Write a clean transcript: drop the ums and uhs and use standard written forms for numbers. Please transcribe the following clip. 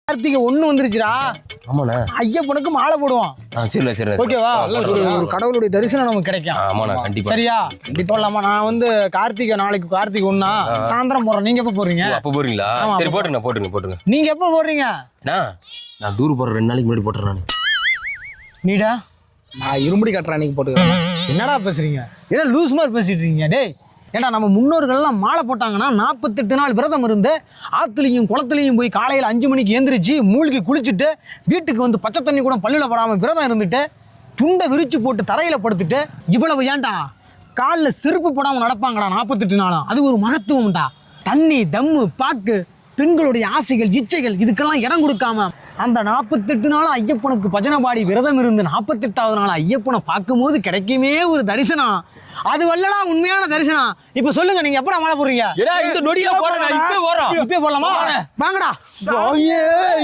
கார்த்திகை 1 வந்துருச்சுடா. ஆமாண்ணா. ஐயப்பனுக்கு மாலை போடுவோம். சரிண்ணா சரிண்ணா. ஓகேவா? ஒரு கடவுளுடைய தரிசனம் நமக்கு கிடைக்கும். ஆமாண்ணா கண்டிப்பா. சரியா? இப்போ இல்லாம நான் வந்து நாளைக்கு கார்த்திகை 1 சாயந்தரம் போறேன். நீங்க எப்ப போறீங்க? அப்ப போறீங்களா? சரி போட்டுருங்க. நீங்க எப்ப போறீங்க? நான் டூர் போற 2 நாளைக்கு முன்னாடி போட்டுறேன் நானு. நீடா? நான் இருமுடி கட்டுற அன்னைக்கு போட்டுக்கிறேன். என்னடா பேசுறீங்க? ஏன்னா லூஸ் மாதிரி பேசிட்டு இருக்கீங்க. டேய், ஏன்னா நம்ம முன்னோர்கள்லாம் மாலை போட்டாங்கன்னா 48 நாள் விரதம் இருந்து ஆத்துலையும் குளத்துலையும் போய் காலையில் 5 மணிக்கு எழுந்திரிச்சு மூழ்கி குளிச்சுட்டு வீட்டுக்கு வந்து பச்சை தண்ணி கூட பல்லில் படாமல் விரதம் இருந்துட்டு துண்டை விரிச்சு போட்டு தரையில் படுத்துட்டு இவ்வளவு ஏன்டா காலில் செருப்பு போடாமல் நடப்பாங்கடா 48 நாளும். அது ஒரு மகத்துவம்டா. தண்ணி தம்மு பாக்கு பெண்களுடைய ஆசைகள் இச்சைகள் இதுக்கெல்லாம் இடம் கொடுக்காம அந்த 48 நாள் ஐயப்பனுக்கு பஜனை பாடி விரதம் இருந்து 48வது நாள் ஐயப்பனை பார்க்கும்போது கிடைக்குமே ஒரு தரிசனம். அது வல்லடா உண்மையான தரிசனம். இப்ப சொல்லுங்க, நீங்க எப்படா மாலை போடுறீங்க? இந்த நொடியா போறேன். இப்பவே போறோம். இப்பவே போடலாமா? வாங்கடா.